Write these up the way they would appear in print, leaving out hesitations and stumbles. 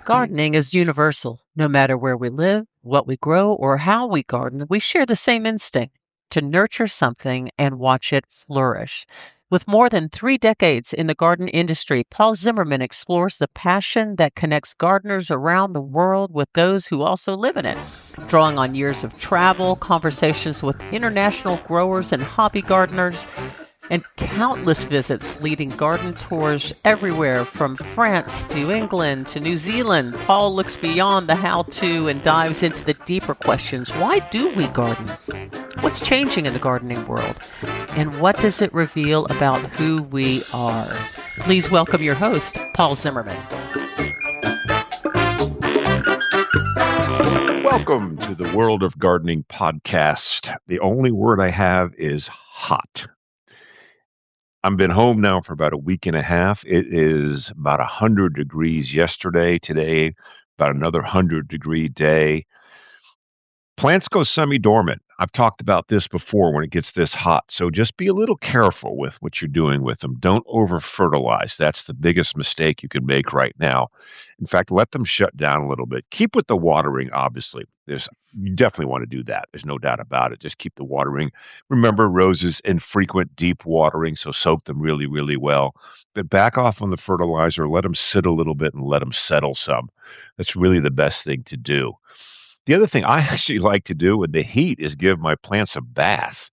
Gardening is universal. No matter where we live, what we grow, or how we garden, we share the same instinct to nurture something and watch it flourish. With more than 3 decades in the garden industry, Paul Zimmerman explores the passion that connects gardeners around the world with those who also live in it. Drawing on years of travel, conversations with international growers and hobby gardeners, and countless visits leading garden tours everywhere from France to England to New Zealand, Paul looks beyond the how-to and dives into the deeper questions. Why do we garden? What's changing in the gardening world? And what does it reveal about who we are? Please welcome your host, Paul Zimmerman. Welcome to the World of Gardening podcast. The only word I have is hot. I've been home now for about a week and a half. It is about 100 degrees yesterday. Today, about another 100-degree day. Plants go semi-dormant. I've talked about this before when it gets this hot. So just be a little careful with what you're doing with them. Don't over-fertilize. That's the biggest mistake you can make right now. In fact, let them shut down a little bit. Keep with the watering, obviously. You definitely want to do that. There's no doubt about it. Just keep the watering. Remember, roses, infrequent deep watering, so soak them really, really well. But back off on the fertilizer. Let them sit a little bit and let them settle some. That's really the best thing to do. The other thing I actually like to do with the heat is give my plants a bath.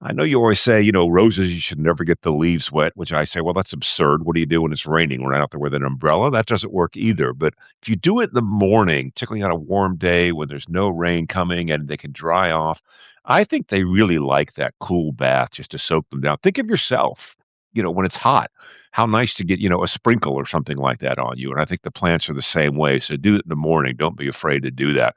I know you always say, roses, you should never get the leaves wet, which I say, well, that's absurd. What do you do when it's raining? We're not out there with an umbrella. That doesn't work either. But if you do it in the morning, particularly on a warm day when there's no rain coming and they can dry off, I think they really like that cool bath just to soak them down. Think of yourself, when it's hot, how nice to get, a sprinkle or something like that on you. And I think the plants are the same way. So do it in the morning. Don't be afraid to do that.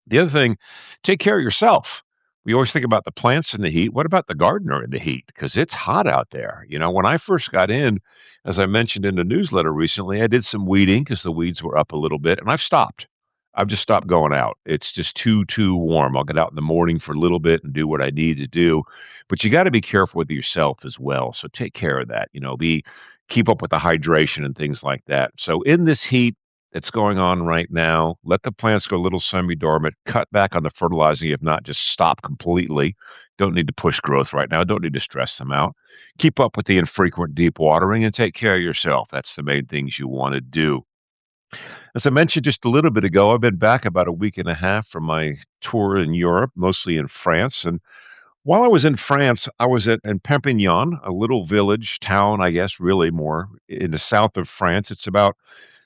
The other thing, take care of yourself. We always think about the plants in the heat. What about the gardener in the heat? Because it's hot out there. When I first got in, as I mentioned in the newsletter recently, I did some weeding because the weeds were up a little bit, and I've stopped. I've just stopped going out. It's just too warm. I'll get out in the morning for a little bit and do what I need to do. But you got to be careful with yourself as well. So take care of that. Keep up with the hydration and things like that. So in this heat that's going on right now, let the plants go a little semi-dormant, cut back on the fertilizing, if not just stop completely. Don't need to push growth right now. Don't need to stress them out. Keep up with the infrequent deep watering and take care of yourself. That's the main things you want to do. As I mentioned just a little bit ago, I've been back about a week and a half from my tour in Europe, mostly in France. And while I was in France, I was in Perpignan, a little village, town, I guess, really more in the south of France. It's about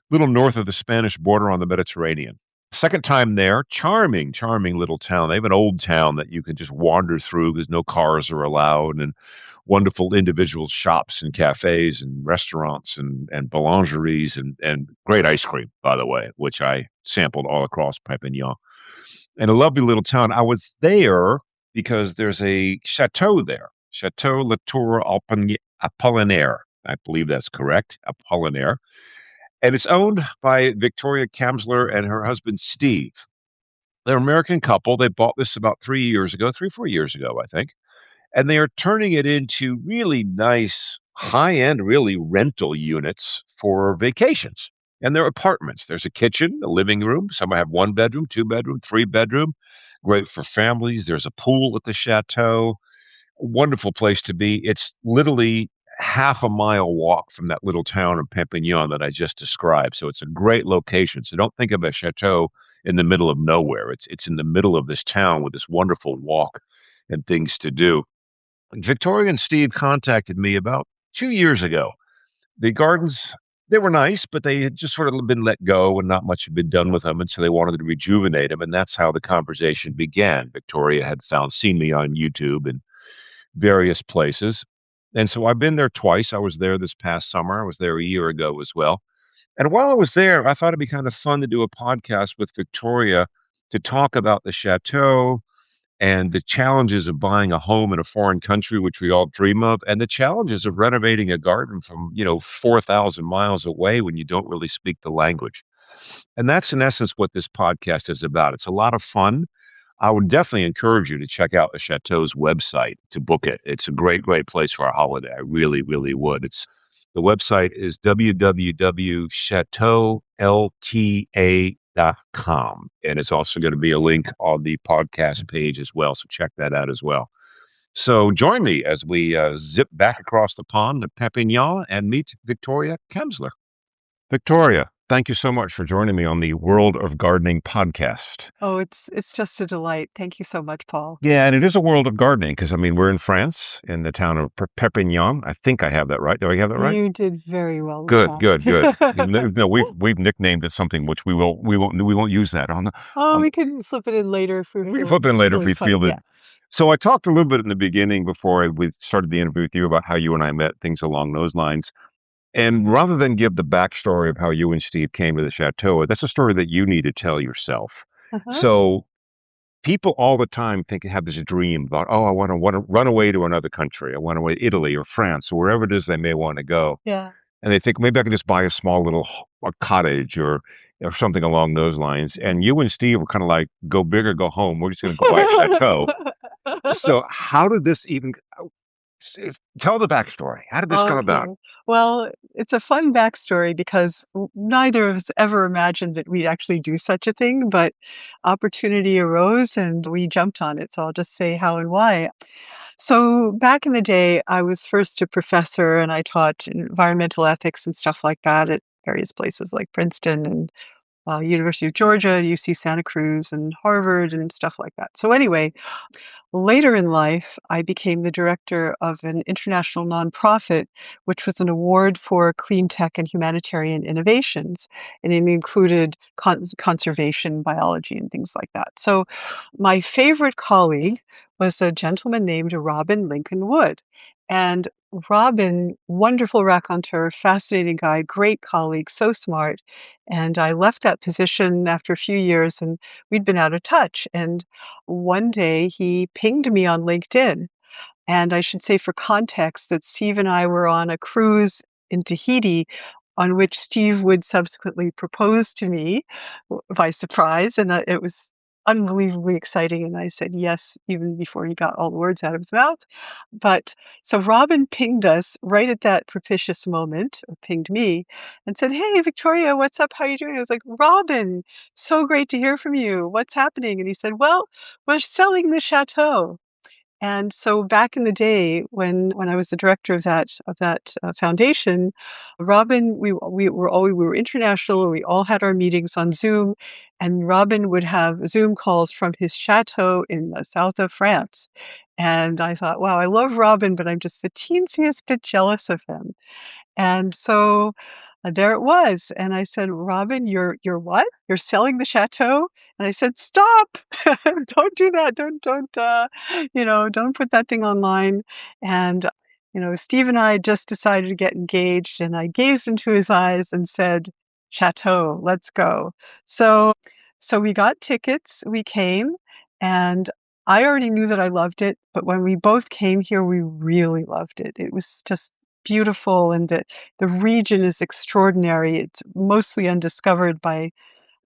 little north of the Spanish border on the Mediterranean. Second time there, charming little town. They have an old town that you can just wander through because no cars are allowed, and wonderful individual shops and cafes and restaurants and boulangeries and great ice cream, by the way, which I sampled all across Perpignan. And a lovely little town. I was there because there's a chateau there, Chateau La Tour Apollinaire. I believe that's correct, Apollinaire. And it's owned by Victoria Kamsler and her husband, Steve. They're an American couple. They bought this about 4 years ago, I think. And they are turning it into really nice, high-end, really rental units for vacations. And they're apartments. There's a kitchen, a living room. Some have 1 bedroom, 2 bedroom, 3 bedroom. Great for families. There's a pool at the chateau. A wonderful place to be. It's literally half a mile walk from that little town of Perpignan that I just described. So it's a great location. So don't think of a chateau in the middle of nowhere. It's in the middle of this town with this wonderful walk and things to do. Victoria and Steve contacted me about 2 years ago. The gardens, they were nice, but they had just sort of been let go and not much had been done with them. And so they wanted to rejuvenate them. And that's how the conversation began. Victoria had seen me on YouTube and various places. And so I've been there twice. I was there this past summer. I was there a year ago as well. And while I was there, I thought it'd be kind of fun to do a podcast with Victoria to talk about the chateau and the challenges of buying a home in a foreign country, which we all dream of, and the challenges of renovating a garden from, 4,000 miles away when you don't really speak the language. And that's in essence what this podcast is about. It's a lot of fun. I would definitely encourage you to check out the Chateau's website to book it. It's a great, great place for a holiday. I really, really would. The website is www.chateaulta.com. And it's also going to be a link on the podcast page as well. So check that out as well. So join me as we zip back across the pond to Perpignan and meet Victoria Kamsler. Victoria, thank you so much for joining me on the World of Gardening podcast. Oh, it's just a delight. Thank you so much, Paul. Yeah, and it is a world of gardening because, I mean, we're in France, in the town of Perpignan. I think I have that right. Do I have that right? You did very well with Good, that. good, good. No, we've nicknamed it something which we won't use that on the. Oh, we can slip it in later if We can flip it in later if we feel it. Yeah. So I talked a little bit in the beginning before we started the interview with you about how you and I met, things along those lines. And rather than give the backstory of how you and Steve came to the Chateau, that's a story that you need to tell yourself. Uh-huh. So people all the time have this dream about, oh, I want to run away to another country. I want to away to Italy or France or wherever it is they may want to go. Yeah. And they think maybe I could just buy a small little cottage or something along those lines. And you and Steve were kind of like, go big or go home. We're just going to go buy a chateau. So how did this even tell the backstory? How did this come about? Well, it's a fun backstory because neither of us ever imagined that we'd actually do such a thing, but opportunity arose and we jumped on it. So I'll just say how and why. So back in the day, I was first a professor and I taught environmental ethics and stuff like that at various places like Princeton and University of Georgia, UC Santa Cruz, and Harvard, and stuff like that. So anyway, later in life, I became the director of an international nonprofit, which was an award for clean tech and humanitarian innovations. And it included conservation, biology, and things like that. So my favorite colleague was a gentleman named Robin Lincoln Wood. And Robin, wonderful raconteur, fascinating guy, great colleague, so smart. And I left that position after a few years and we'd been out of touch. And one day he pinged me on LinkedIn. And I should say for context that Steve and I were on a cruise in Tahiti on which Steve would subsequently propose to me by surprise. And it was unbelievably exciting. And I said yes, even before he got all the words out of his mouth. But so Robin pinged us right at that propitious moment, or pinged me, and said, "Hey, Victoria, what's up? How are you doing?" I was like, "Robin, so great to hear from you. What's happening?" And he said, "Well, we're selling the chateau." And so back in the day when I was the director of that foundation, Robin, we were international. We all had our meetings on Zoom, and Robin would have Zoom calls from his chateau in the south of France. And I thought, wow, I love Robin, but I'm just the teensiest bit jealous of him. And so there it was. And I said, "Robin, you're what? You're selling the chateau?" And I said, "Stop! Don't do that. Don't put that thing online." And Steve and I just decided to get engaged, and I gazed into his eyes and said, "Chateau, let's go." So we got tickets. We came, and I already knew that I loved it, but when we both came here, we really loved it. It was just beautiful, and the region is extraordinary. It's mostly undiscovered by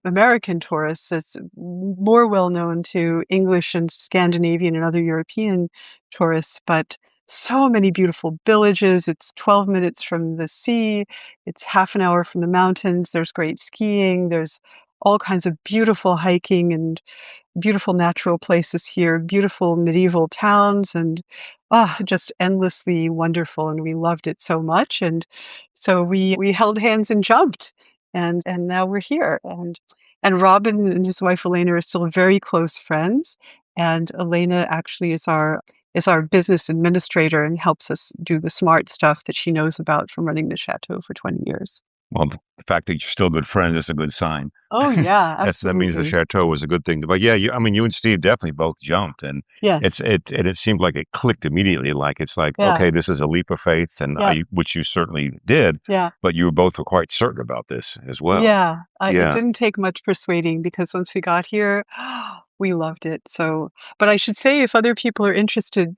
American tourists. It's more well known to English and Scandinavian and other European tourists, but so many beautiful villages. It's 12 minutes from the sea. It's half an hour from the mountains. There's great skiing. There's all kinds of beautiful hiking and beautiful natural places here, beautiful medieval towns, and just endlessly wonderful. And we loved it so much. And so we held hands and jumped, and now we're here. And Robin and his wife Elena are still very close friends. And Elena actually is our business administrator and helps us do the smart stuff that she knows about from running the chateau for 20 years. Well, the fact that you're still good friends is a good sign. Oh, yeah, That absolutely. means the chateau was a good thing. But yeah, you and Steve definitely both jumped, and Yes. it seemed like it clicked immediately. Like it's like, Yeah. okay, this is a leap of faith, and Yeah. which you certainly did. Yeah. But you both were quite certain about this as well. Yeah. It Yeah. didn't take much persuading because once we got here, we loved it. So, but I should say, if other people are interested,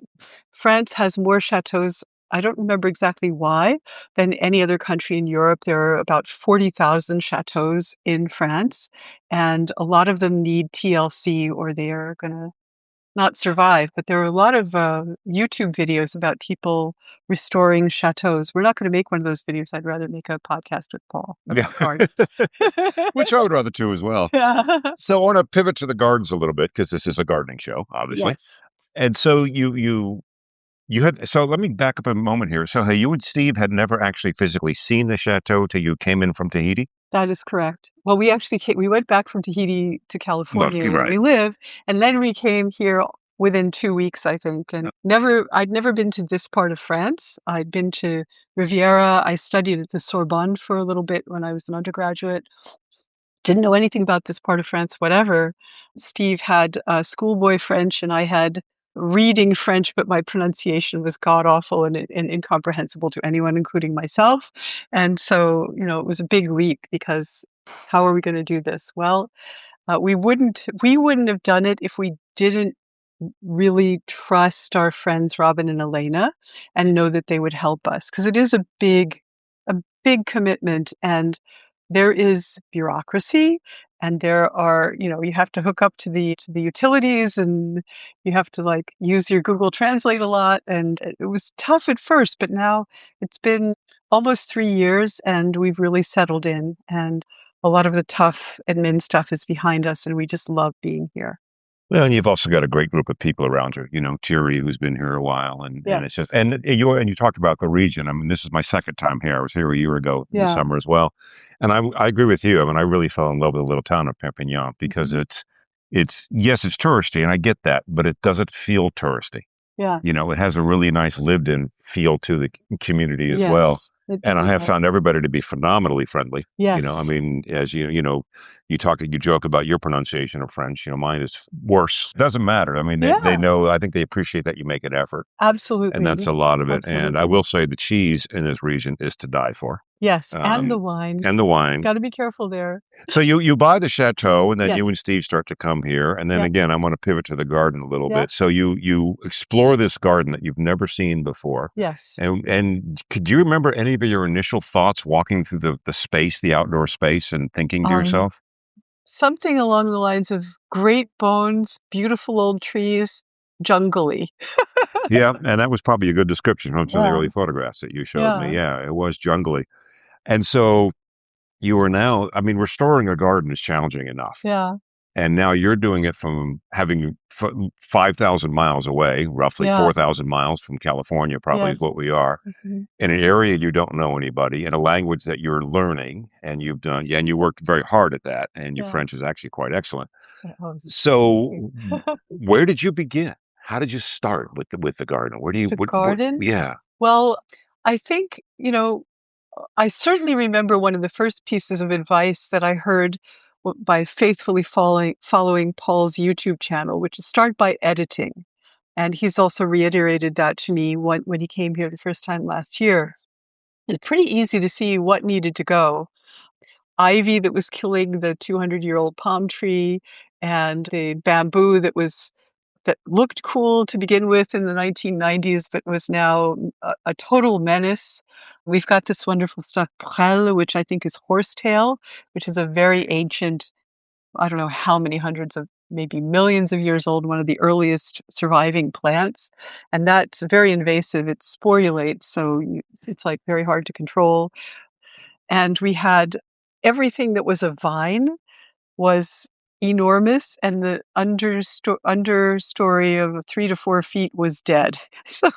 France has more chateaus I don't remember exactly why, than any other country in Europe. There are about 40,000 chateaus in France, and a lot of them need TLC or they are going to not survive. But there are a lot of YouTube videos about people restoring chateaus. We're not going to make one of those videos. I'd rather make a podcast with Paul Yeah. about gardens. Which I would rather too as well. Yeah. So I want to pivot to the gardens a little bit because this is a gardening show, obviously. Yes. And so you had, so let me back up a moment here. So hey, you and Steve had never actually physically seen the chateau till you came in from Tahiti? That is correct. Well, we actually we went back from Tahiti to California where Right. we live, and then we came here within 2 weeks, I think. And I'd never been to this part of France. I'd been to Riviera. I studied at the Sorbonne for a little bit when I was an undergraduate. Didn't know anything about this part of France, whatever. Steve had schoolboy French, and I had reading French, but my pronunciation was god awful and incomprehensible to anyone, including myself. And so, it was a big leap because how are we going to do this? Well, we wouldn't have done it if we didn't really trust our friends Robin and Elena and know that they would help us, because it is a big commitment, and there is bureaucracy, and there are, you have to hook up to the utilities, and you have to use your Google Translate a lot, and it was tough at first, but now it's been almost 3 years and we've really settled in, and a lot of the tough admin stuff is behind us, and we just love being here. Well, and you've also got a great group of people around you, Thierry, who's been here a while, and it's just, Yes. and you talked about the region. I mean, this is my second time here. I was here a year ago in the Yeah. summer as well, and I agree with you. I mean, I really fell in love with the little town of Perpignan because it's yes, it's touristy, and I get that, but it doesn't feel touristy. Yeah. It has a really nice lived-in feel to the community as well. Yes. It And I really have does. found everybody to be phenomenally friendly. I Yes. mean, as you joke about your pronunciation of French. Mine is worse. Doesn't matter. I mean, they Yeah. know. I think they appreciate that you make an effort, Absolutely. and that's a lot of it. And I Absolutely. will say the cheese in this region is to die for, Yes, and the wine. and the wine. Got to be careful there. So you buy the chateau, and then you Yes. and Steve start to come here, and then Yeah. again, I want to pivot to the garden a little Yeah. bit. So you explore this garden that you've never seen before. Yes. And could you remember any of your initial thoughts walking through the space, the outdoor space, and thinking to yourself? Something along the lines of great bones, beautiful old trees, jungly. Yeah, and that was probably a good description from some of the Yeah. early photographs that you showed Yeah. me. Yeah, it was jungly. And so you are now, I mean, restoring a garden is challenging enough. Yeah. And now you're doing it from having 5,000 miles away, roughly Yeah. 4,000 miles from California, probably is Yes. what we are, Mhm. in an area you don't know anybody, in a language that you're learning, and you've done, and you worked very hard at that, and your Yeah. French is actually quite excellent. Oh, So, where did you begin? How did you start with the garden? Where do you, the what, garden? yeah. Well, I think, I certainly remember one of the first pieces of advice that I heard by faithfully following Paul's YouTube channel, which is start by editing. And he's also reiterated that to me when he came here the first time last year. It's pretty easy to see what needed to go. Ivy that was killing the 200-year-old palm tree, and the bamboo that looked cool to begin with in the 1990s, but was now a total menace. We've got this wonderful stuff, prêle, which I think is horsetail, which is a very ancient, I don't know how many hundreds of, maybe millions of years old, one of the earliest surviving plants. And that's very invasive. It sporulates, so it's very hard to control. And we had everything that was a vine was enormous, and the understory of 3 to 4 feet was dead. So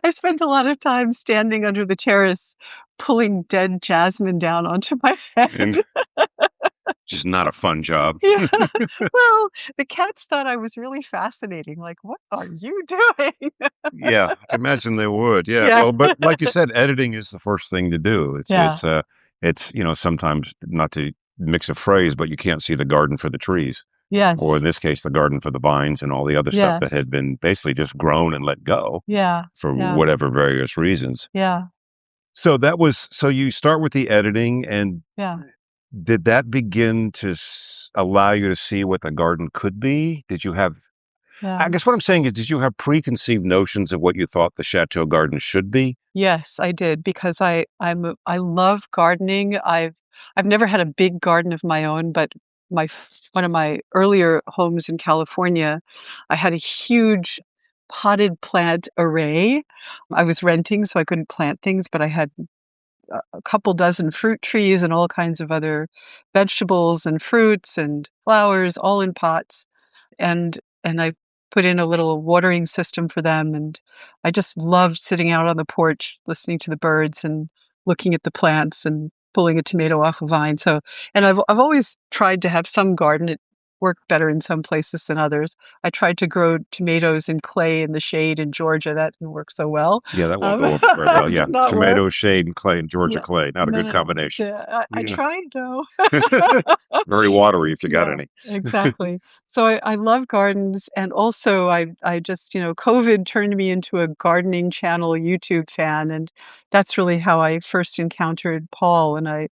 I spent a lot of time standing under the terrace, pulling dead jasmine down onto my head. And just not a fun job. Yeah. Well, the cats thought I was really fascinating. Like, what are you doing? Yeah, I imagine they would. Yeah. Yeah. Well, but like you said, editing is the first thing to do. Yeah. It's sometimes, not to mix a phrase, but you can't see the garden for the trees, Yes. or in this case, the garden for the vines and all the other stuff that Yes. had been basically just grown and let go Yeah. for Yeah. whatever various reasons. Yeah. So so you start with the editing, and Yeah. did that begin to allow you to see what the garden could be? Did you have Yeah. I guess what I'm saying is, did you have preconceived notions of what you thought the Chateau garden should be? Yes, I did because I love gardening. I've never had a big garden of my own, but one of my earlier homes in California, I had a huge potted plant array. I was renting, so I couldn't plant things, but I had a couple dozen fruit trees and all kinds of other vegetables and fruits and flowers all in pots. And I put in a little watering system for them, and I just loved sitting out on the porch listening to the birds and looking at the plants and pulling a tomato off a vine. So, and I've always tried to have some garden. It worked better in some places than others. I tried to grow tomatoes in clay in the shade in Georgia. That didn't work so well. Yeah, that won't go over very well. Yeah, Did not work. tomato shade and clay and Georgia No, clay, not a no, good no. combination. I Yeah, tried though. very watery if you got Yeah, any. exactly. So I love gardens, and also I just, COVID turned me into a gardening channel YouTube fan, and that's really how I first encountered Paul, and I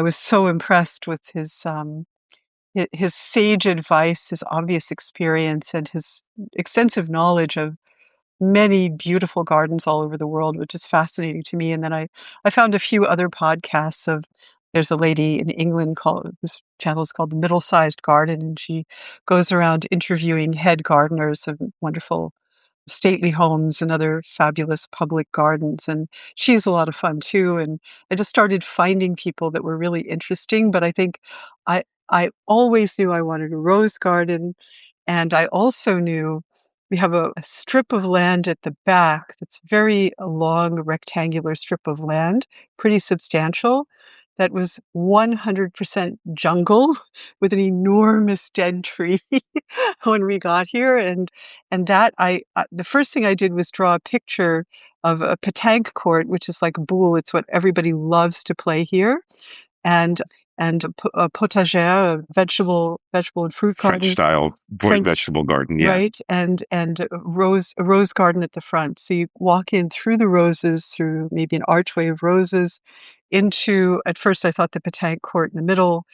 was so impressed with his sage advice, his obvious experience, and his extensive knowledge of many beautiful gardens all over the world, which is fascinating to me. And then I found a few other podcasts of there's a lady in England whose channel is called The Middle-Sized Garden, and she goes around interviewing head gardeners of wonderful stately homes and other fabulous public gardens. And she's a lot of fun too. And I just started finding people that were really interesting. But I think I always knew I wanted a rose garden. And I also knew we have a strip of land at the back that's very a long rectangular strip of land, pretty substantial, that was 100% jungle with an enormous dead tree when we got here. And that the first thing I did was draw a picture of a petanque court, which is like boule. It's what everybody loves to play here. And a potager, a vegetable and fruit French garden, style French, vegetable garden. Yeah. right? And a rose garden at the front. So you walk in through the roses, through maybe an archway of roses, into, at first I thought the petanque court in the middle,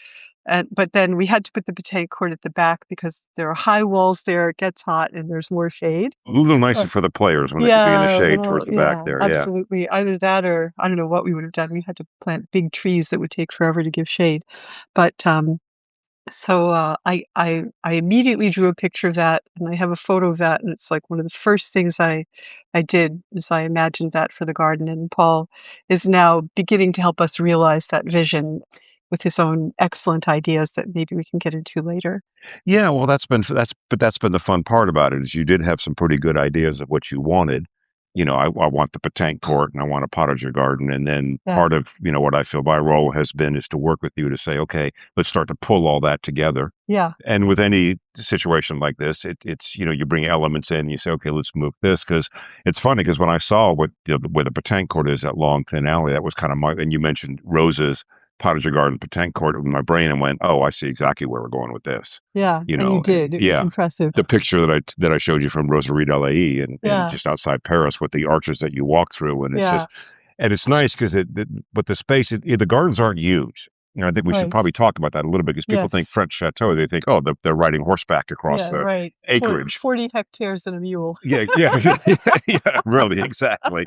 but then we had to put the petanque court at the back because there are high walls there, it gets hot, and there's more shade. A little nicer for the players when they could be in the Yeah, a shade little, towards the back yeah, there. Yeah. absolutely. Either that or I don't know what we would have done. We had to plant big trees that would take forever to give shade. But so I immediately drew a picture of that, and I have a photo of that, and it's like one of the first things I did is I imagined that for the garden, and Paul is now beginning to help us realize that vision with his own excellent ideas that maybe we can get into later. Yeah, well, that's been the fun part about it is you did have some pretty good ideas of what you wanted. I want the petanque court and I want a potager garden. And then Yeah, part of, what I feel my role has been is to work with you to say, okay, let's start to pull all that together. yeah, And with any situation like this, it's, you bring elements in and you say, okay, let's move this. Cause it's funny because when I saw where the petanque court is, that long, thin alley, that was kind of and you mentioned roses, potager garden, petanque court in my brain and went, oh, I see exactly where we're going with this. yeah. And you did. It was Yeah. impressive. The picture that I showed you from Roseraie d'Alaï and Yeah, just outside Paris with the arches that you walk through, and yeah, it's nice because but the space, the gardens aren't huge. I think we should right. probably talk about that a little bit because people think Yes. French chateau, they think, oh, they're riding horseback across Yeah, the right. acreage. 40 hectares and a mule. Yeah, yeah, yeah, really, exactly.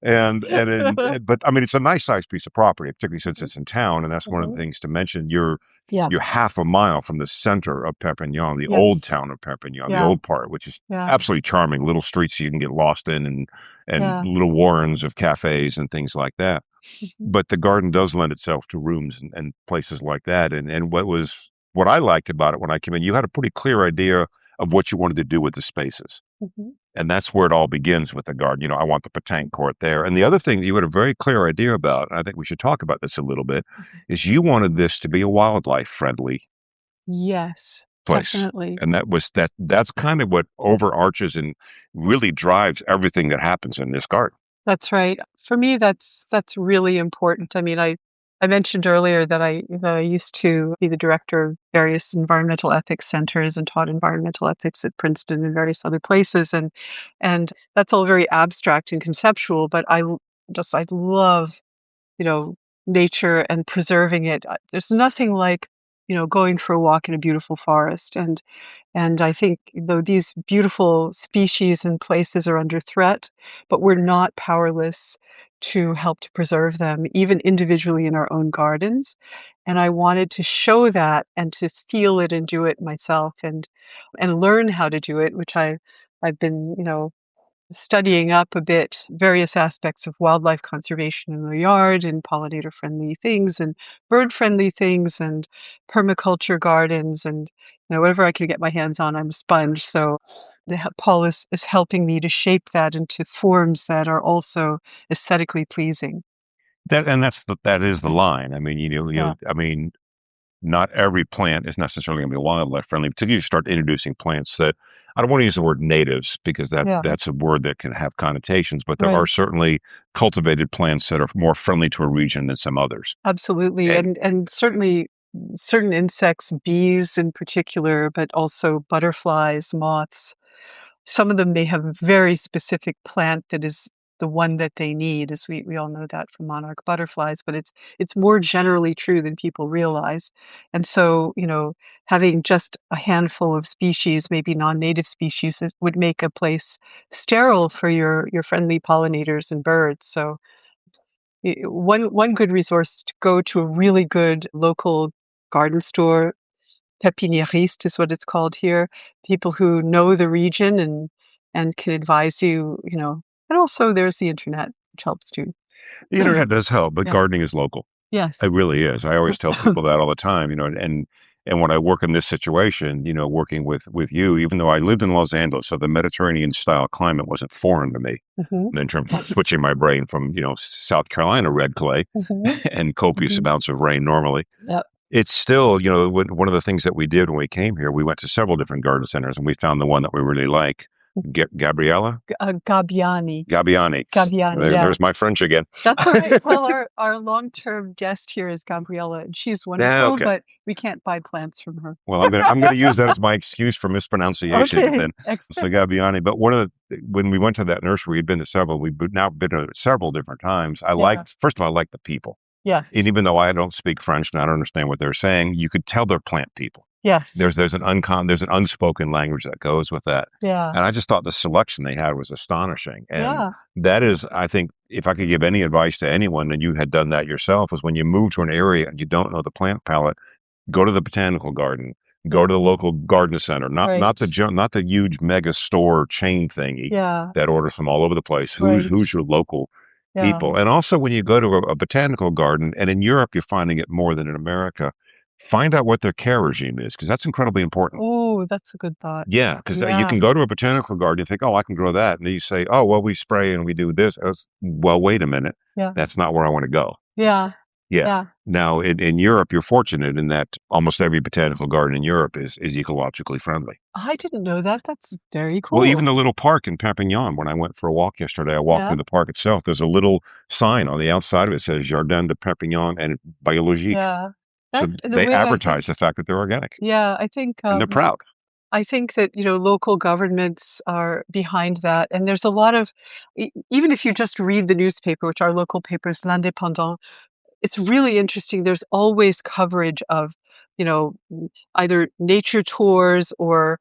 But I mean, it's a nice sized piece of property, particularly since it's in town, and that's one of the Mhm. things to mention. You're Yeah. half a mile from the center of Perpignan, the old Yes. town of Perpignan, the Yeah. old part, which is Yeah. absolutely charming. Little streets you can get lost in, and Yeah. little warrens of cafes and things like that. Mhm. But the garden does lend itself to rooms and places like that. And what I liked about it when I came in, you had a pretty clear idea of what you wanted to do with the spaces. Mhm. And that's where it all begins with the garden. I want the petanque court there. And the other thing that you had a very clear idea about, and I think we should talk about this a little bit, Mhm. is you wanted this to be a wildlife friendly Yes, place. definitely. And that's kind of what overarches and really drives everything that happens in this garden. That's right. For me, that's really important. I mean, I mentioned earlier that I used to be the director of various environmental ethics centers and taught environmental ethics at Princeton and various other places, and that's all very abstract and conceptual. But I love, you know nature and preserving it. There's nothing like going for a walk in a beautiful forest. And I think though these beautiful species and places are under threat, but we're not powerless to help to preserve them, even individually in our own gardens. And I wanted to show that and to feel it and do it myself and learn how to do it, which I've been, studying up a bit various aspects of wildlife conservation in the yard and pollinator-friendly things and bird-friendly things and permaculture gardens and whatever I can get my hands on, I'm a sponge. So Paul is helping me to shape that into forms that are also aesthetically pleasing. That is the line. I mean, Yeah. I mean, not every plant is necessarily going to be wildlife friendly, particularly if you start introducing plants that I don't want to use the word natives because Yeah. that's a word that can have connotations, but there are Right. certainly cultivated plants that are more friendly to a region than some others. Absolutely. And And certainly certain insects, bees in particular, but also butterflies, moths. Some of them may have a very specific plant that is the one that they need, as we all know that from monarch butterflies, but it's more generally true than people realize. And so, having just a handful of species, maybe non-native species, would make a place sterile for your friendly pollinators and birds. So one good resource is to go to a really good local garden store. Pépiniériste is what it's called here. People who know the region and can advise you, and also there's the internet, which helps too. the internet does help, but Yeah. gardening is local. It Yes. really is. I always tell people that all the time, and when I work in this situation, working with you, even though I lived in Los Angeles, so the Mediterranean style climate wasn't foreign to me Mhm. in terms of switching my brain from, South Carolina red clay Mhm. and copious Mhm. amounts of rain normally. Yep. It's still, one of the things that we did when we came here, we went to several different garden centers and we found the one that we really like. Gabriella? Gabbiani. Gabbiani. Gabbiani, yeah. There's my French again. That's all right. Well, our long-term guest here is Gabriella, and she's Yeah, wonderful, okay. but we can't buy plants from her. Well, I'm gonna use that as my excuse for mispronunciation Okay, then. So excellent. Gabbiani. But when we went to that nursery, we'd been to several. We've now been to it several different times. Yeah. First of all, I liked the people. And Yes. even though I don't speak French and I don't understand what they're saying, you could tell they're plant people. Yes. There's an unspoken language that goes with that. Yeah. And I just thought the selection they had was astonishing. And Yeah. that is, I think, if I could give any advice to anyone, and you had done that yourself, is when you move to an area and you don't know the plant palette, go to the botanical garden, go Yeah. to the local garden center, not Right. not the huge mega store chain thingy Yeah. that orders from all over the place. Right. Who's your local Yeah. people? And also when you go to a botanical garden, and in Europe you're finding it more than in America, find out what their care regime is because that's incredibly important. Oh, that's a good thought. Yeah, because you Yeah. can go to a botanical garden and think, oh, I can grow that, and then you say, oh, well, we spray and we do this. Well, wait a minute, Yeah. that's not where I want to go. Yeah. Yeah. Yeah. Now, in Europe, you're fortunate in that almost every botanical garden in Europe is ecologically friendly. I didn't know that. That's very Well, even cool. the little park in Perpignan, when I went for a walk yesterday, I walked Yeah. through the park itself. There's a little sign on the outside of it that says Jardin de Perpignan and Biologique. Yeah. So That in a they way, I think advertise the fact that they're organic yeah, I think, and they're proud. I think that, local governments are behind that, and there's a lot of even if you just read the newspaper, which our local paper is L'Indépendant, it's really interesting. There's always coverage of, either nature tours or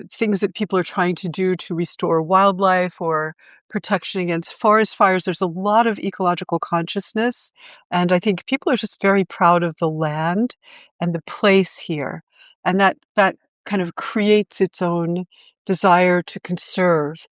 things that people are trying to do to restore wildlife or protection against forest fires. There's a lot of ecological consciousness. And I think people are just very proud of the land and the place here. And that kind of creates its own desire to conserve.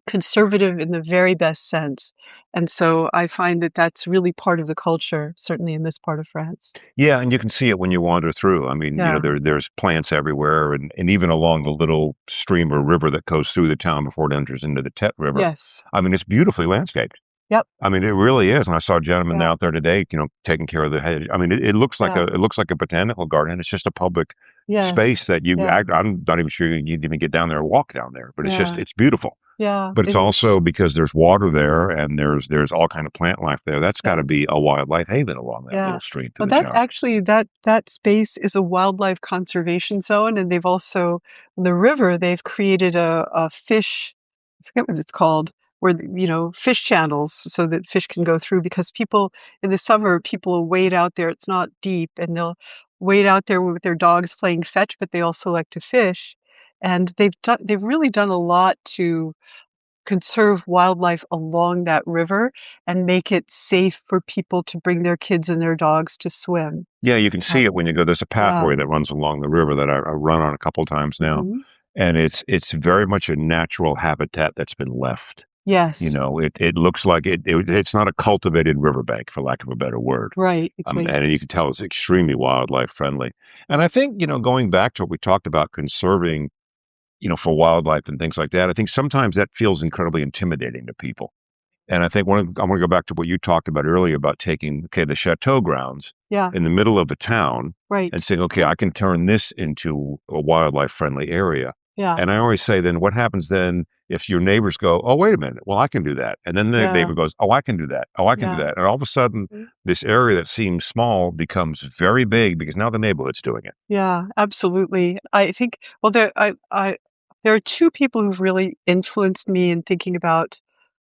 Conservative in the very best sense. And so I find that that's really part of the culture, certainly in this part of France. Yeah, and you can see it when you wander through. I mean, Yeah. there's plants everywhere, and even along the little stream or river that goes through the town before it enters into the Tet River. Yes. I mean, it's beautifully landscaped. Yep. I mean, it really is. And I saw a gentleman Yeah. out there today, taking care of the hedge. I mean, it looks like Yeah. it looks like a botanical garden. It's just a public space Yes. that Yeah. I'm not even sure you'd even get down there or walk down there, but Yeah. it's beautiful. Yeah. But it's It is. also because there's water there and there's all kind of plant life there. That's got Yeah. to be a wildlife haven along that Yeah. little stream through Well, the that town. actually that space is a wildlife conservation zone, and they've also on the river, they've created a fish, I forget what it's called, fish channels so that fish can go through, because people in the summer, people will wade out there. It's not deep, and they'll wade out there with their dogs playing fetch, but they also like to fish. And they've really done a lot to conserve wildlife along that river and make it safe for people to bring their kids and their dogs to swim. Yeah, you can see it when you go. There's a Yeah. pathway that runs along the river that I run on a couple times now, Mhm. and it's very much a natural habitat that's been left. Yes. It looks like it's not a cultivated riverbank, for lack of a better word. Right, And exactly. you can tell it's extremely wildlife friendly. And I think, going back to what we talked about conserving, for wildlife and things like that, I think sometimes that feels incredibly intimidating to people. And I think I want to go back to what you talked about earlier about taking, the Chateau grounds Yeah, in the middle of the town and right. saying, okay, I can turn this into a wildlife friendly area. Yeah, And I always say, then what happens then if your neighbors go, oh, wait a minute, well, I can do that. And then the yeah, neighbor goes, oh, I can do that. Oh, I can do yeah. that. And all of a sudden, Mhm. this area that seems small becomes very big because now the neighborhood's doing it. Yeah, absolutely. I think, well, there are two people who've really influenced me in thinking about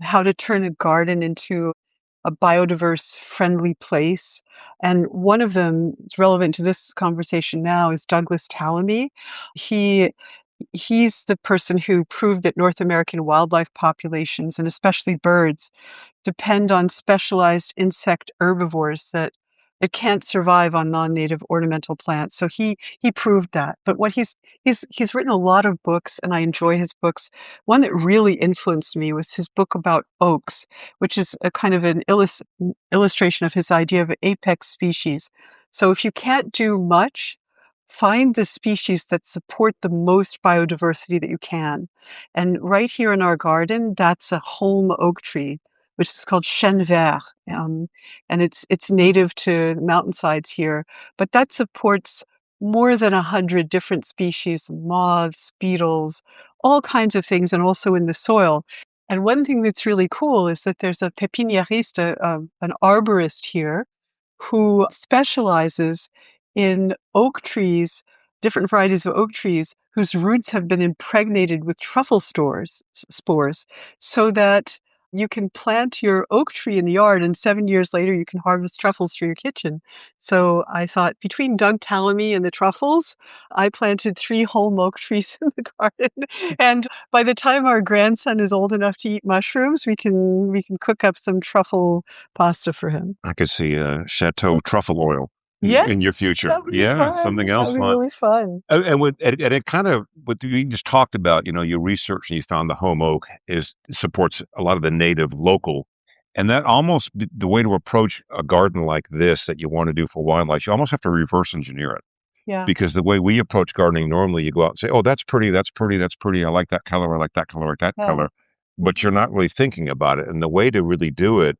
how to turn a garden into a biodiverse friendly place. And one of them is relevant to this conversation now is Douglas Tallamy. He he's the person who proved that North American wildlife populations, and especially birds, depend on specialized insect herbivores that can't survive on non-native ornamental plants. So he proved that. But what he's written a lot of books, and I enjoy his books. One that really influenced me was his book about oaks, which is a kind of an illustration of his idea of an apex species. So if you can't do much, find the species that support the most biodiversity that you can. And right here in our garden, that's a holm oak tree, which is called chêne vert, and it's native to the mountainsides here. But that supports more than 100 different species, moths, beetles, all kinds of things, and also in the soil. And one thing that's really cool is that there's a pépiniériste, an arborist here, who specializes in oak trees, different varieties of oak trees whose roots have been impregnated with truffle spores, so that you can plant your oak tree in the yard and 7 years later you can harvest truffles for your kitchen. So I thought, between Doug Tallamy and the truffles, I planted 3 whole oak trees in the garden. And by the time our grandson is old enough to eat mushrooms, we can cook up some truffle pasta for him. I could see Chateau truffle oil Yeah, in your future. that would be Yeah, fun. something That else would be fun. really fun. And it kind of what you just talked about, your research and you found the home oak supports a lot of the native local, and that almost the way to approach a garden like this that you want to do for wildlife, you almost have to reverse engineer it Yeah. because the way we approach gardening normally, you go out and say, "Oh, that's pretty, that's pretty, that's pretty. I like that color. I like that color. I like that Yeah. color," but you're not really thinking about it. And the way to really do it,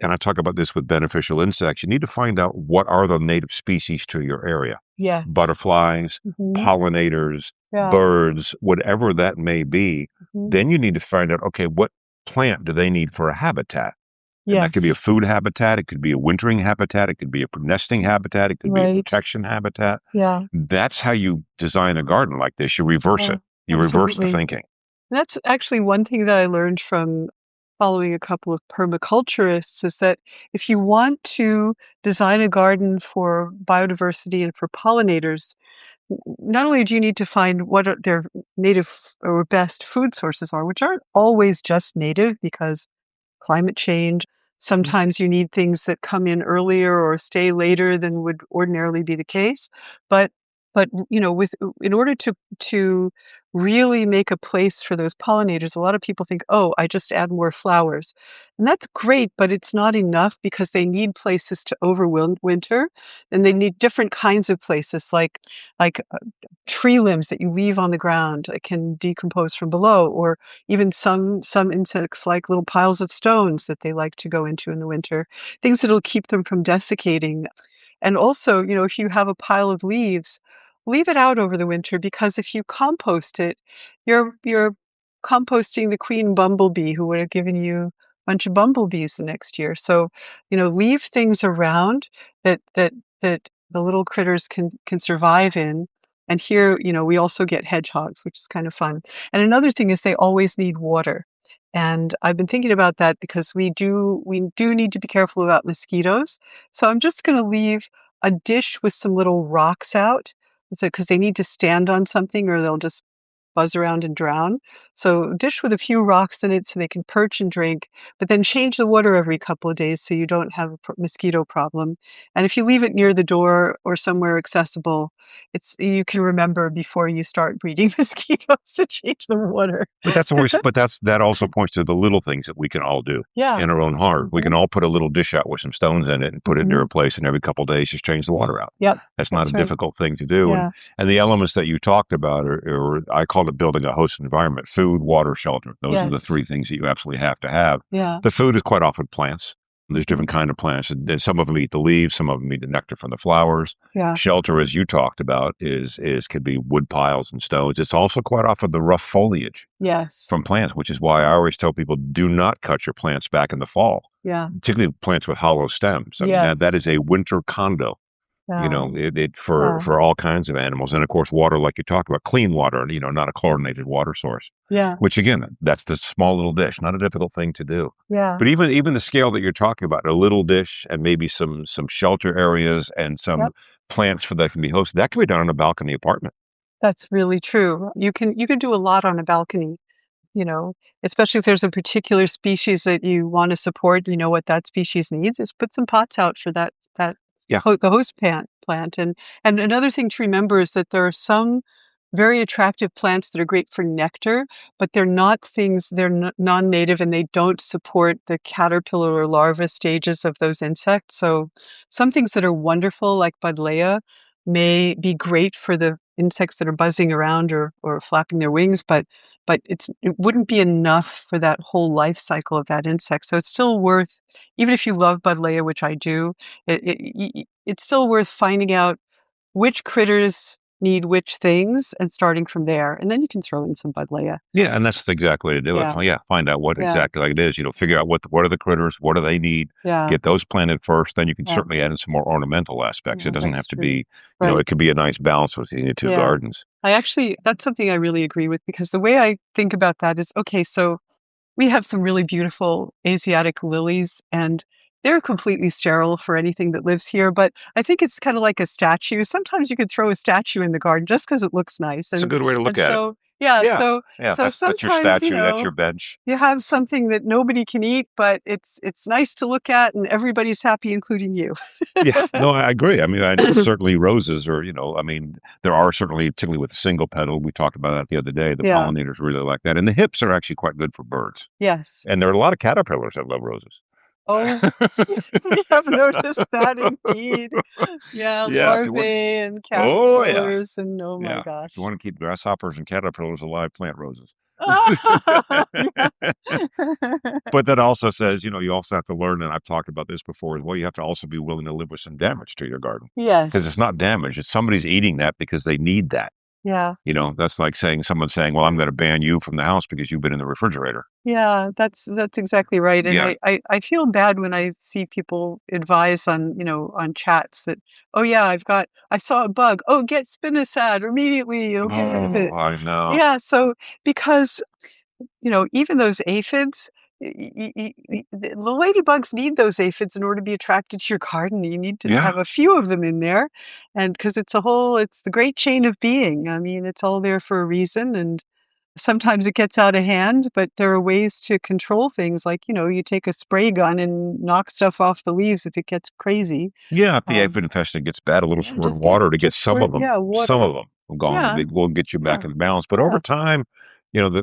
and I talk about this with beneficial insects, you need to find out what are the native species to your area. Yeah. Butterflies, Mhm. pollinators, Yeah. birds, whatever that may be. Mhm. Then you need to find out, okay, what plant do they need for a habitat? And that could be a Yes. food habitat, it could be a wintering habitat, it could be a nesting habitat, it could be a Right. protection habitat. Yeah. That's how you design a garden like this. You reverse Yeah. it. You reverse the Absolutely. thinking. That's actually one thing that I learned from following a couple of permaculturists, is that if you want to design a garden for biodiversity and for pollinators, not only do you need to find what their native or best food sources are, which aren't always just native because climate change. Sometimes you need things that come in earlier or stay later than would ordinarily be the case. But with in order to really make a place for those pollinators, a lot of people think, oh, I just add more flowers. And that's great, but it's not enough because they need places to overwinter, and they need different kinds of places like tree limbs that you leave on the ground that can decompose from below, or even some insects like little piles of stones that they like to go into in the winter, things that'll keep them from desiccating. And also, if you have a pile of leaves, leave it out over the winter, because if you compost it, you're composting the queen bumblebee who would have given you a bunch of bumblebees the next year. So, leave things around that the little critters can survive in. And here, we also get hedgehogs, which is kind of fun. And another thing is they always need water. And I've been thinking about that because we do need to be careful about mosquitoes. So I'm just going to leave a dish with some little rocks out, so because they need to stand on something or they'll just buzz around and drown. So dish with a few rocks in it so they can perch and drink, but then change the water every couple of days so you don't have a mosquito problem. And if you leave it near the door or somewhere accessible, you can remember before you start breeding mosquitoes to change the water. But that also points to the little things that we can all do Yeah. in our own heart. We can all put a little dish out with some stones in it and put it near a place, and every couple of days just change the water out. Yep. That's not That's a right. difficult thing to do. Yeah. And the elements that you talked about are I called it building a host environment: food, water, shelter. Those are the Yes. three things that you absolutely have to have. Yeah. The food is quite often plants. There's different kind of plants, and some of them eat the leaves, some of them eat the nectar from the flowers. Yeah. Shelter, as you talked about, is could be wood piles and stones. It's also quite often the rough foliage Yes. from plants, which is why I always tell people, do not cut your plants back in the fall, Yeah. particularly plants with hollow stems. I mean, Yes. that is a winter condo. Yeah. You know, for all kinds of animals, and of course, water, like you talked about, clean water, not a chlorinated water source. Yeah. Which again, that's the small little dish, not a difficult thing to do. Yeah. But even the scale that you're talking about, a little dish and maybe some shelter areas and some Yep. plants that can be hosted, that can be done on a balcony apartment. That's really true. You can do a lot on a balcony, especially if there's a particular species that you want to support, you know what that species needs, is put some pots out for that Yeah. the host plant. And another thing to remember is that there are some very attractive plants that are great for nectar, but they're non-native and they don't support the caterpillar or larva stages of those insects. So some things that are wonderful, like Buddleia, may be great for the insects that are buzzing around or flapping their wings, but it wouldn't be enough for that whole life cycle of that insect. So it's still worth, even if you love Buddleia, which I do, it's still worth finding out which critters need which things and starting from there. And then you can throw in some Buddleia. Yeah, and that's the exact way to do Yeah. it. Find out what Yeah. exactly like it is. Figure out what are the critters, what do they need, Yeah. get those planted first. Then you can Yeah. certainly add in some more ornamental aspects. Yeah, It doesn't that's have to true. be, Right. it could be a nice balance between the two Yeah. gardens. That's something I really agree with, because the way I think about that is, okay, so we have some really beautiful Asiatic lilies, and they're completely sterile for anything that lives here. But I think it's kind of like a statue. Sometimes you could throw a statue in the garden just because it looks nice. It's a good way to look And at it. so, yeah, Yeah. so Yeah, so that's your sometimes, statue, that's your bench. you have something that nobody can eat, but it's nice to look at, and everybody's happy, including you. Yeah, no, I agree. I mean, certainly roses are, there are certainly, particularly with a single petal, we talked about that the other day, the Yeah. pollinators really like that. And the hips are actually quite good for birds. Yes. And there are a lot of caterpillars that love roses. Oh, yes, we have noticed that indeed. Yeah, Yeah, if you want, larvae and oh yeah, caterpillars, and oh my yeah. If you gosh. want to keep grasshoppers and caterpillars alive, plant roses. Yeah. But that also says, you also have to learn, and I've talked about this before as well, you have to also be willing to live with some damage to your garden. Because it's Yes. not damage, it's somebody's eating that because they need that. Yeah. That's like someone saying, well, I'm going to ban you from the house because you've been in the refrigerator. Yeah, that's exactly right. And Yeah. I feel bad when I see people advise on chats that, oh yeah, I saw a bug. Oh, get spinosad immediately, get rid of it. Oh, I know. Yeah, so because even those aphids, the ladybugs need those aphids in order to be attracted to your garden. You need to Yeah. have a few of them in there, and because it's the great chain of being. I mean, it's all there for a reason, and sometimes it gets out of hand, but there are ways to control things, like, you take a spray gun and knock stuff off the leaves if it gets crazy. Yeah, if the Um, aphid infestation gets bad, a little yeah, squirt of water to get some of them. yeah, Some water. of them gone. Yeah, They will get you back yeah, in balance. But over yeah, time,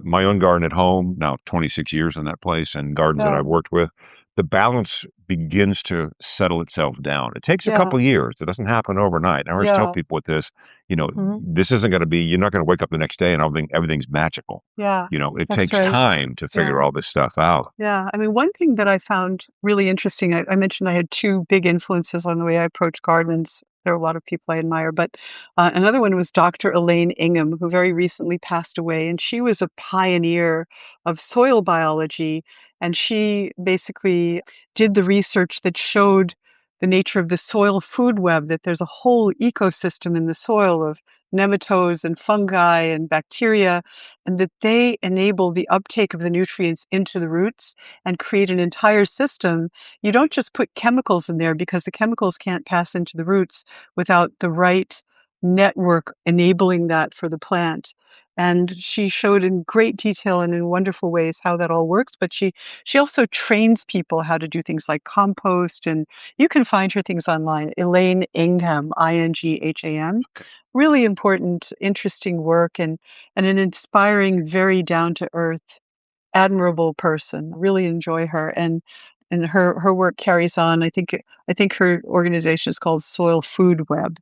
my own garden at home, now 26 years in that place, and gardens that yeah, I've worked with, the balance begins to settle itself down. It takes a yeah, couple of years. It doesn't happen overnight. I always tell yeah, people with this, mhm, this isn't going to be, you're not going to wake up the next day and everything's magical. yeah, It that's takes right. time to figure Yeah. all this stuff out. Yeah, I mean, one thing that I found really interesting, I mentioned I had two big influences on the way I approach gardens. There are a lot of people I admire, but another one was Dr. Elaine Ingham, who very recently passed away, and she was a pioneer of soil biology, and she basically did the research that showed the nature of the soil food web, that there's a whole ecosystem in the soil of nematodes and fungi and bacteria, and that they enable the uptake of the nutrients into the roots and create an entire system. You don't just put chemicals in there, because the chemicals can't pass into the roots without the right network enabling that for the plant. And she showed in great detail and in wonderful ways how that all works. But she also trains people how to do things like compost, and you can find her things online. Elaine Ingham, Ingham. Really important, interesting work, and an inspiring, very down-to-earth, admirable person. Really enjoy her. And her work carries on. I think her organization is called Soil Food Web.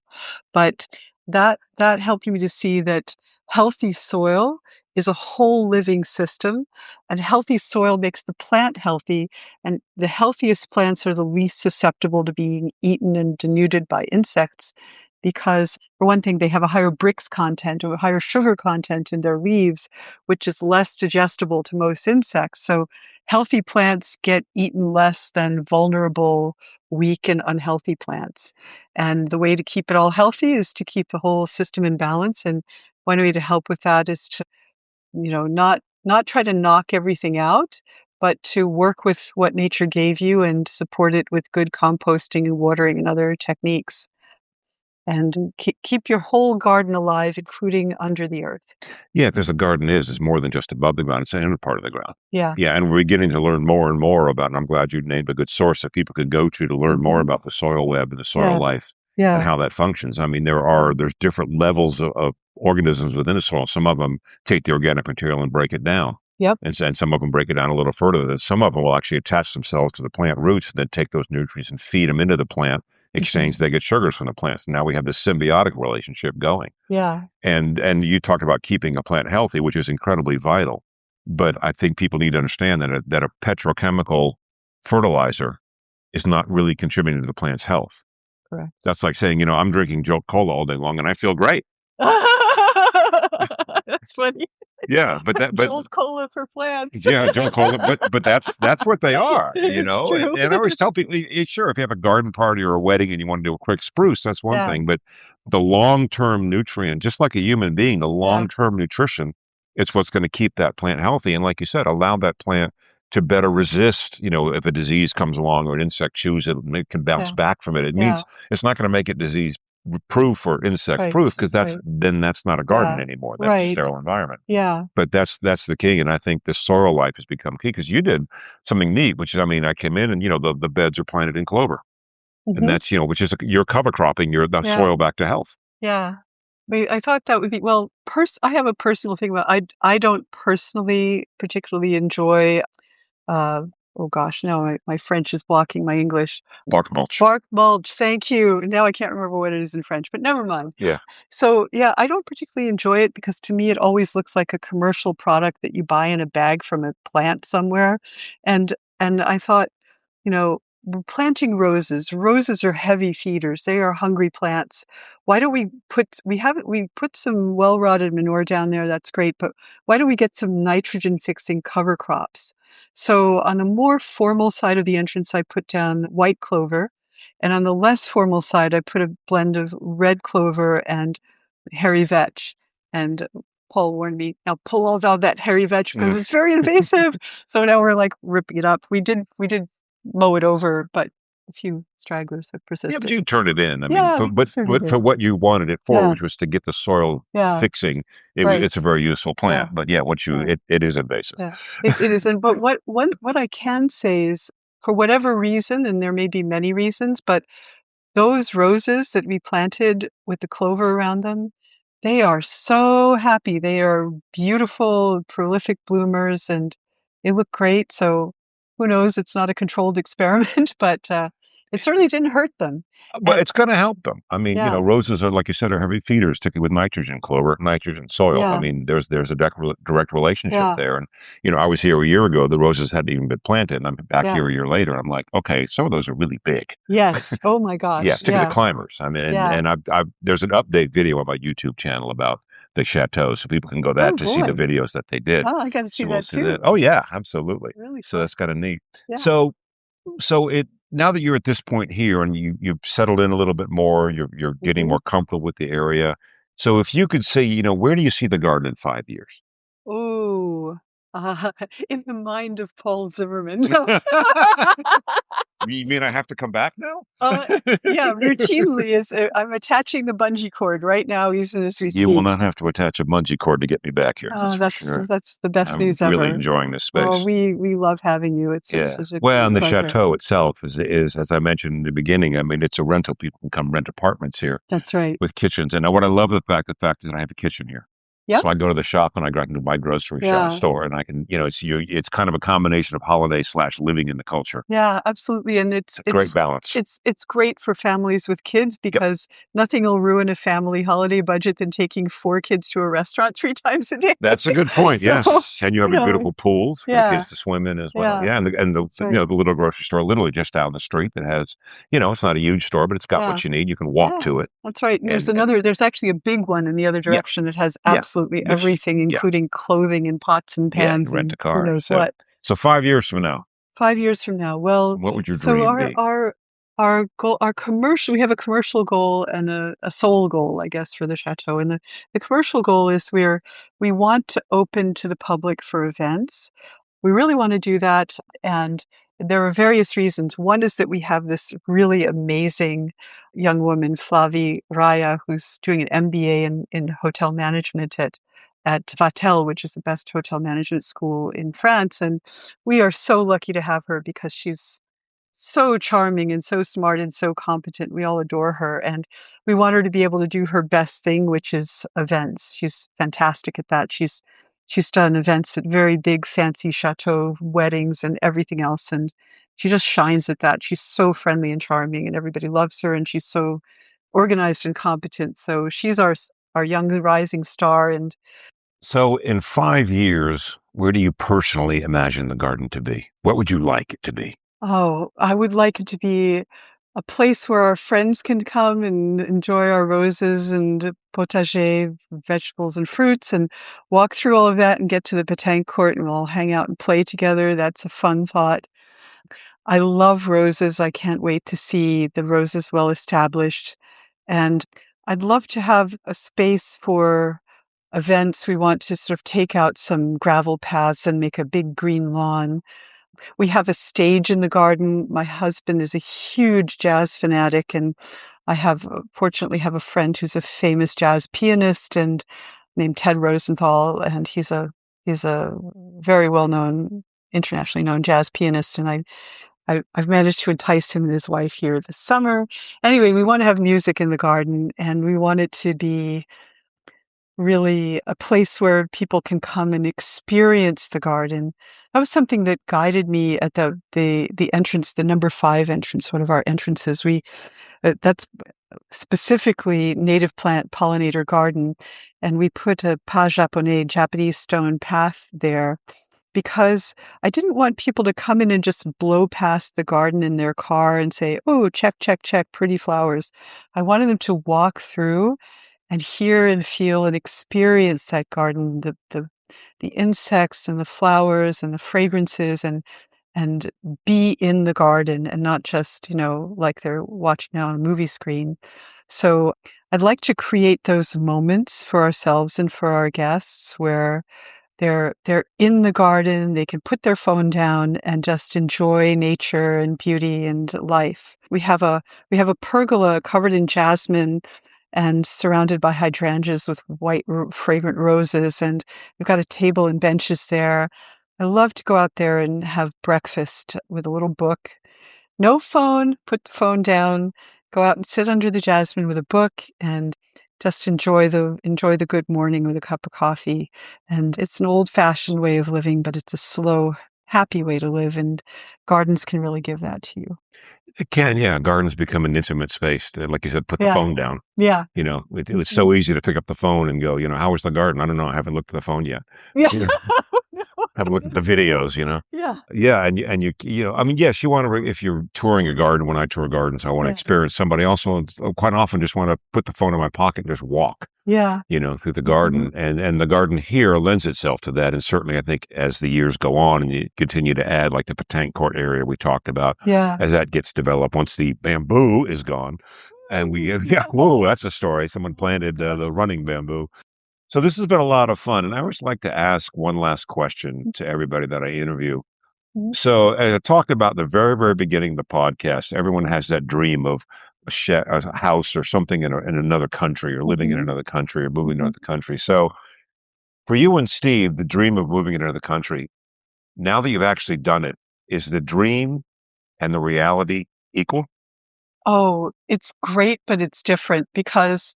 But that helped me to see that healthy soil is a whole living system, and healthy soil makes the plant healthy, and the healthiest plants are the least susceptible to being eaten and denuded by insects, because, for one thing, they have a higher Brix content or a higher sugar content in their leaves, which is less digestible to most insects. So healthy plants get eaten less than vulnerable, weak, and unhealthy plants. And the way to keep it all healthy is to keep the whole system in balance. And one way to help with that is to, not try to knock everything out, but to work with what nature gave you and support it with good composting and watering and other techniques. And keep your whole garden alive, including under the earth. Yeah, because the garden is more than just above the ground. It's in part of the ground. Yeah. Yeah, and we're beginning to learn more and more about, and I'm glad you named a good source that people could go to learn more about the soil web and the soil life and how that functions. I mean, there's different levels of organisms within the soil. Some of them take the organic material and break it down. Yep. And some of them break it down a little further. Some of them will actually attach themselves to the plant roots and then take those nutrients and feed them into the plant. Exchange, they get sugars from the plants. Now we have this symbiotic relationship going. Yeah. And you talked about keeping a plant healthy, which is incredibly vital. But I think people need to understand that a petrochemical fertilizer is not really contributing to the plant's health. Correct. That's like saying, I'm drinking Jolt Cola all day long and I feel great. That's funny. Yeah, but Jolt Cola for plants. Yeah, Jolt Cola, but that's what they are, It's true. And I always tell people, sure, if you have a garden party or a wedding and you want to do a quick spruce, that's one thing. But the long-term nutrient, just like a human being, the long-term nutrition, it's what's going to keep that plant healthy. And like you said, allow that plant to better resist, if a disease comes along or an insect chews it, and it can bounce back from it. It means it's not going to make it disease proof or insect proof, because that's not a garden anymore. That's a sterile environment. Yeah. But that's the key. And I think the soil life has become key, because you did something neat, which is, I came in and, the beds are planted in clover. And that's, which is you're cover cropping your soil back to health. Yeah. I thought that would be, well, I have a personal thing about, I don't personally particularly enjoy, oh gosh, now my French is blocking my English. Bark mulch. Bark mulch, thank you. Now I can't remember what it is in French, but never mind. Yeah. So yeah, I don't particularly enjoy it, because to me it always looks like a commercial product that you buy in a bag from a plant somewhere. And I thought, we're planting roses. Roses are heavy feeders. They are hungry plants. Why don't we put some well-rotted manure down there? That's great. But why don't we get some nitrogen fixing cover crops? So on the more formal side of the entrance, I put down white clover. And on the less formal side, I put a blend of red clover and hairy vetch. And Paul warned me, now pull all of that hairy vetch, because it's very invasive. So now we're like ripping it up. We did mow it over, but a few stragglers have persisted. Yeah, but you turned it in. I mean, for what you wanted it for, which was to get the soil fixing, it's a very useful plant. But it is invasive. Yeah, it is. And but what I can say is, for whatever reason, and there may be many reasons, but those roses that we planted with the clover around them, they are so happy. They are beautiful, prolific bloomers, and they look great. So who knows? It's not a controlled experiment, but it certainly didn't hurt them. But it's going to help them. I mean, roses are, like you said, are heavy feeders, particularly with nitrogen, clover, nitrogen soil. Yeah. I mean, there's a direct relationship there. And, I was here a year ago. The roses hadn't even been planted. And I'm back here a year later. I'm like, okay, some of those are really big. Yes. Oh, my gosh. Yeah, particularly the climbers. I mean, and there's an update video on my YouTube channel about the Chateau, so people can go to see the videos that they did. Oh, I got to see that too. Oh yeah, absolutely. Really so that's kind of neat. Yeah. So now that you're at this point here and you've settled in a little bit more, you're getting Mhm. more comfortable with the area. So if you could say, where do you see the garden in 5 years? Ooh, in the mind of Paul Zimmerman. No. You mean I have to come back now? Uh, yeah, routinely I'm attaching the bungee cord right now, even as we You will speak. not have to attach a bungee cord to get me back here. That's Oh, for sure. that's the best I'm news really ever. enjoying this Oh, space. we love having you. It's Yeah. such a Well, and the pleasure. chateau itself is, as I mentioned in the beginning, I mean, it's a rental. People can come rent apartments here That's right. with kitchens. And what I love the fact is that I have a kitchen here. Yep. So I go to the shop and I go to my grocery Yeah. store and I can, it's kind of a combination of holiday/living in the culture. Yeah, absolutely, and It's a great balance. it's great for families with kids Yep. because nothing will ruin a family holiday budget than taking 4 kids to a restaurant 3 times a day. That's a good point. So, Yes. And you have you a know, beautiful pool for the yeah, kids to swim in as well. yeah, Yeah. And that's right. the little grocery store literally just down the street that has, it's not a huge store, but it's got Yeah, what you need. You can walk yeah, to it. that's right, and And there's actually a big one in the other yeah, direction. It has yeah. absolutely Just, everything, yeah. including clothing and pots and Yeah. You pans rent a and who car. knows what. So 5 years from now, 5 years from now. Well, what would your so dream be? our goal, our commercial, we have a commercial goal and a soul goal, I guess, for the chateau. And the commercial goal is we want to open to the public for events. We really want to do that. And there are various reasons. One is that we have this really amazing young woman, Flavie Raya, who's doing an MBA in hotel management at Vatel, which is the best hotel management school in France. And we are so lucky to have her because she's so charming and so smart and so competent. We all adore her. And we want her to be able to do her best thing, which is events. She's fantastic at that. She's done events at very big, fancy chateau weddings and everything else. And she just shines at that. She's so friendly and charming, and everybody loves her. And she's so organized and competent. So she's our young rising star. And So in 5 years, where do you personally imagine the garden to be? What would you like it to be? oh, I would like it to be a place where our friends can come and enjoy our roses and potager, vegetables and fruits, and walk through all of that and get to the petanque court and we'll all hang out and play together. That's a fun thought. I love roses. I can't wait to see the roses well established. And I'd love to have a space for events. We want to sort of take out some gravel paths and make a big green lawn. We have a stage in the garden. My husband is a huge jazz fanatic, and I fortunately have a friend who's a famous jazz pianist and named Ted Rosenthal, and he's a very well-known, internationally known jazz pianist, and I've managed to entice him and his wife here this summer. Anyway, we want to have music in the garden, and we want it to be really a place where people can come and experience the garden. That was something that guided me at the entrance, the number 5 entrance, one of our entrances. That's specifically native plant pollinator garden, and we put a pas japonais, Japanese stone path there because I didn't want people to come in and just blow past the garden in their car and say, "Oh, check, check, check, pretty flowers." I wanted them to walk through and hear and feel and experience that garden, the insects and the flowers and the fragrances and be in the garden and not just, like they're watching it on a movie screen. So I'd like to create those moments for ourselves and for our guests where they're in the garden, they can put their phone down and just enjoy nature and beauty and life. We have a pergola covered in jasmine and surrounded by hydrangeas with white fragrant roses, and we've got a table and benches there. I love to go out there and have breakfast with a little book. No phone, put the phone down, go out and sit under the jasmine with a book and just enjoy the good morning with a cup of coffee. And it's an old-fashioned way of living, but it's a slow, happy way to live, and gardens can really give that to you. It can, yeah. Gardens become an intimate space. Like you said, put the Yeah. phone down. Yeah. It was so easy to pick up the phone and go, how was the garden? I don't know. I haven't looked at the phone yet. Yeah. You know, No, haven't looked at the that's videos. Yeah. Yeah. I mean, yes, you want to, if you're touring a garden, when I tour gardens, I want to Yeah. experience somebody also. Quite often just want to put the phone in my pocket and just walk. Yeah. through the garden. And the garden here lends itself to that. And certainly I think as the years go on and you continue to add, like the Petancourt area we talked about, Yeah. as that gets developed, once the bamboo is gone, and whoa, that's a story. Someone planted the running bamboo. So this has been a lot of fun. And I always like to ask one last question to everybody that I interview. Mhm. So as I talked about the very, very beginning of the podcast, everyone has that dream of a house or something in another country, or living in Mhm. another country, or moving to Mhm. another country. So for you and Steve, the dream of moving into another country, now that you've actually done it, is the dream and the reality equal? Oh, it's great, but it's different because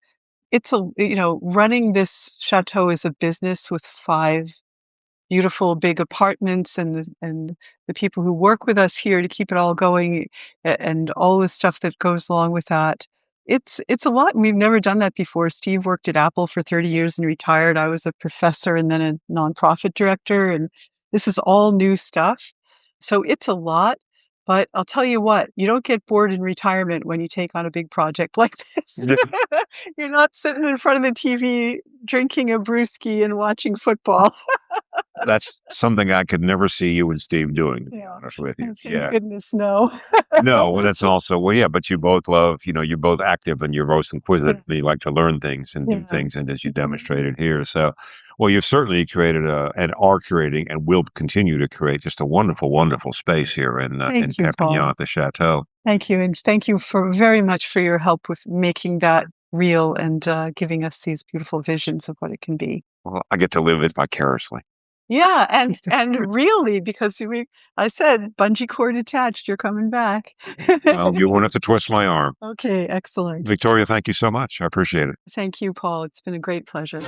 running this chateau is a business with 5 beautiful big apartments and the people who work with us here to keep it all going and all the stuff that goes along with that. It's a lot. And we've never done that before. Steve worked at Apple for 30 years and retired. I was a professor and then a nonprofit director, and this is all new stuff. So it's a lot. But I'll tell you what, you don't get bored in retirement when you take on a big project like this. Yeah. You're not sitting in front of the TV drinking a brewski and watching football. That's something I could never see you and Steve doing, to be Yeah. honest with you. Oh, thank Yeah. goodness, no. No, well, that's also, well, yeah, but you both love, you're both active and you're both inquisitive and you like to learn things and do Yeah. things. And as you Mhm. demonstrated here. So, well, you've certainly created and are creating and will continue to create just a wonderful, wonderful space here in Thank you, Perpignan Paul. at the Chateau. Thank you, and thank you for very much for your help with making that real and, giving us these beautiful visions of what it can be. Well, I get to live it vicariously. Yeah, and really, because I said bungee cord attached, you're coming back. Well, you won't have to twist my arm. Okay, excellent. Victoria, thank you so much. I appreciate it. Thank you, Paul. It's been a great pleasure.